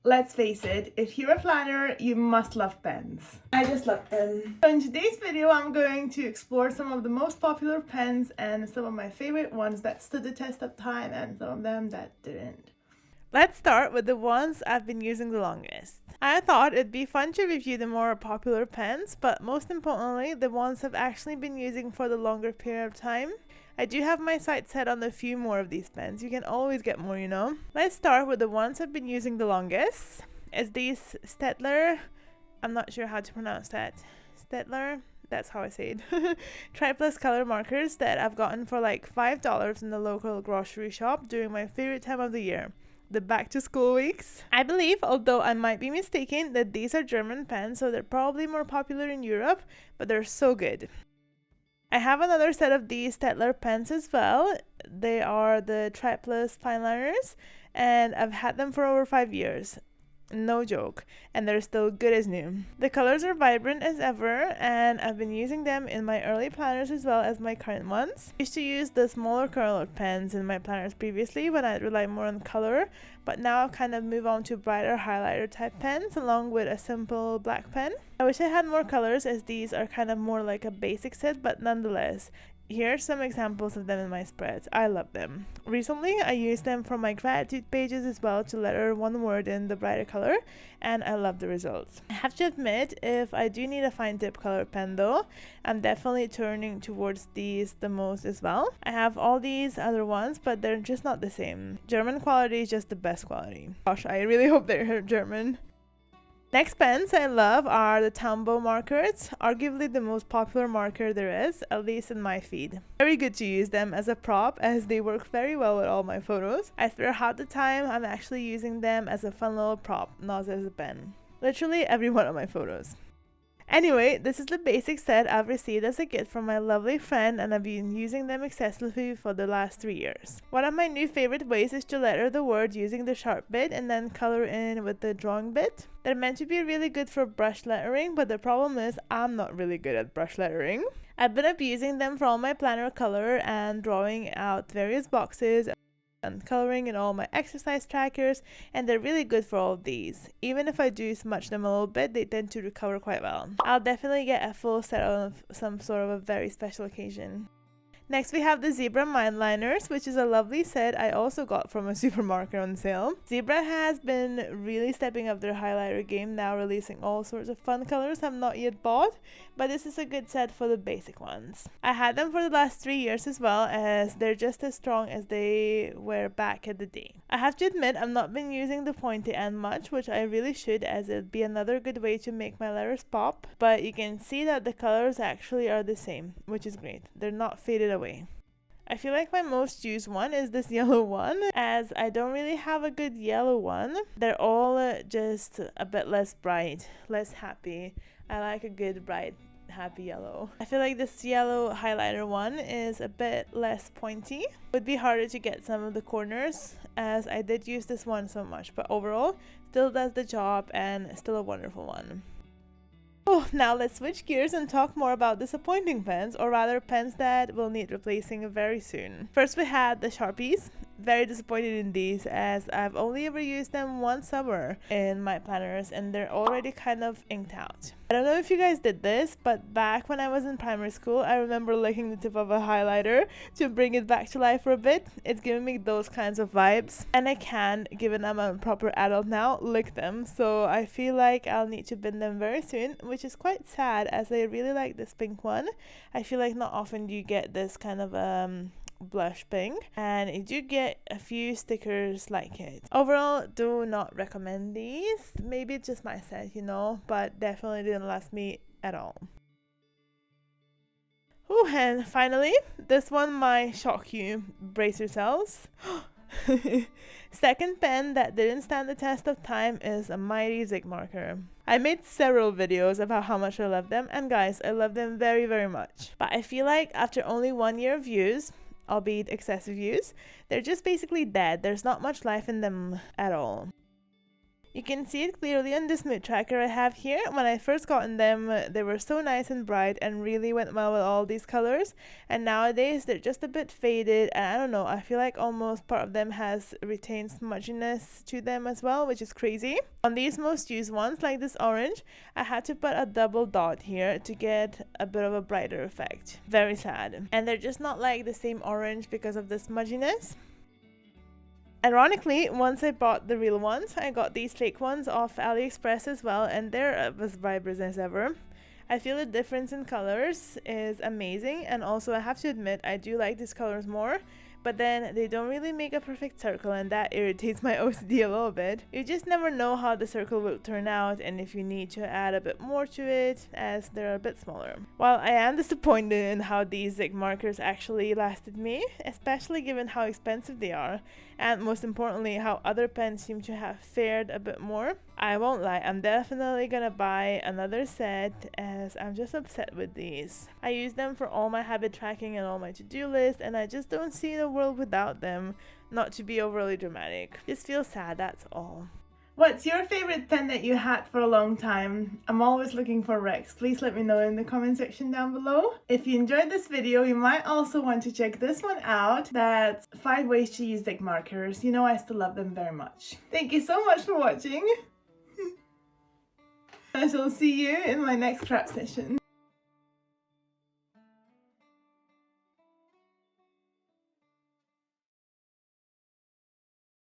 Let's face it, if you're a planner, you must love pens. I just love them. So in today's video, I'm going to explore some of the most popular pens and some of my favorite ones that stood the test of time and some of them that didn't. Let's start with the ones I've been using the longest. I thought it'd be fun to review the more popular pens, but most importantly, the ones I've actually been using for the longer period of time. I do have my sights set on a few more of these pens. You can always get more, you know. Let's start with the ones I've been using the longest. It's these Staedtler, I'm not sure how to pronounce that. Staedtler, that's how I say it. Plus color markers that I've gotten for like $5 in the local grocery shop during my favorite time of the year, the back to school weeks. I believe, although I might be mistaken, that these are German pens, so they're probably more popular in Europe, but they're so good. I have another set of these Staedtler pens as well. They are the Plus Fineliners, and I've had them for over 5 years. No joke, and they're still good as new. The colors are vibrant as ever, and I've been using them in my early planners as well as my current ones. I used to use the smaller colored pens in my planners previously when I'd rely more on color, but now I've kind of moved on to brighter highlighter type pens along with a simple black pen. I wish I had more colors, as these are kind of more like a basic set, but nonetheless, here are some examples of them in my spreads. I love them. Recently, I used them for my gratitude pages as well to letter one word in the brighter color, and I love the results. I have to admit, if I do need a fine tip color pen though, I'm definitely turning towards these the most as well. I have all these other ones, but they're just not the same. German quality is just the best quality. Gosh, I really hope they're German. Next pens I love are the Tumbo Markers, arguably the most popular marker there is, at least in my feed. Very good to use them as a prop, as they work very well with all my photos. I swear half the time I'm actually using them as a fun little prop, not as a pen. Literally every one of my photos. Anyway, this is the basic set I've received as a gift from my lovely friend, and I've been using them excessively for the last 3 years. One of my new favorite ways is to letter the word using the sharp bit and then color in with the drawing bit. They're meant to be really good for brush lettering, but the problem is I'm not really good at brush lettering. I've been abusing them for all my planner color and drawing out various boxes and coloring in all my exercise trackers, and they're really good for all of these. Even if I do smudge them a little bit, they tend to recover quite well. I'll definitely get a full set of some sort of a very special occasion. Next we have the Zebra Fineliners, which is a lovely set I also got from a supermarket on sale. Zebra has been really stepping up their highlighter game, now releasing all sorts of fun colors I've not yet bought, but this is a good set for the basic ones. I had them for the last 3 years as well, as they're just as strong as they were back in the day. I have to admit I've not been using the pointy end much, which I really should, as it'd be another good way to make my letters pop, but you can see that the colors actually are the same, which is great. They're not faded away. I feel like my most used one is this yellow one, as I don't really have a good yellow one. They're all just a bit less bright, less happy. I like a good bright happy yellow. I feel like this yellow highlighter one is a bit less pointy. Would be harder to get some of the corners, as I did use this one so much, but overall still does the job and still a wonderful one. Oh, now let's switch gears and talk more about disappointing pens, or rather pens that will need replacing very soon. First we had the Sharpies. Very disappointed in these, as I've only ever used them one summer in my planners and they're already kind of inked out. I don't know if you guys did this, but back when I was in primary school, I remember licking the tip of a highlighter to bring it back to life for a bit. It's giving me those kinds of vibes, and I can, given I'm a proper adult now, lick them, so I feel like I'll need to bin them very soon, which is quite sad, as I really like this pink one. I feel like not often do you get this kind of blush pink, and you do get a few stickers like it. Overall, do not recommend these. Maybe it's just my set, you know, but definitely didn't last me at all. Oh, and finally, this one might shock you. Brace yourselves. Second pen that didn't stand the test of time is a mighty Zig marker. I made several videos about how much I love them, and guys, I love them very, very much. But I feel like after only 1 year of use, albeit excessive use, they're just basically dead. There's not much life in them at all. You can see it clearly on this mood tracker I have here. When I first gotten them, they were so nice and bright and really went well with all these colors. And nowadays, they're just a bit faded. And I don't know, I feel like almost part of them has retained smudginess to them as well, which is crazy. On these most used ones, like this orange, I had to put a double dot here to get a bit of a brighter effect. Very sad. And they're just not like the same orange because of the smudginess. Ironically, once I bought the real ones, I got these fake ones off AliExpress as well, and they're as vibrant as ever. I feel the difference in colors is amazing, and also I have to admit I do like these colors more, but then they don't really make a perfect circle, and that irritates my OCD a little bit. You just never know how the circle will turn out and if you need to add a bit more to it, as they're a bit smaller. While I am disappointed in how these zig markers actually lasted me, especially given how expensive they are, and most importantly how other pens seem to have fared a bit more, I won't lie, I'm definitely gonna buy another set as I'm just upset with these. I use them for all my habit tracking and all my to-do list, and I just don't see the world without them. Not to be overly dramatic, just feel sad, that's all. What's your favorite pen that you had for a long time? I'm always looking for recs. Please let me know in the comment section down below. If you enjoyed this video, you might also want to check this one out. That's 5 ways to use zig markers. You know I still love them very much. Thank you so much for watching. I shall see you in my next craft session.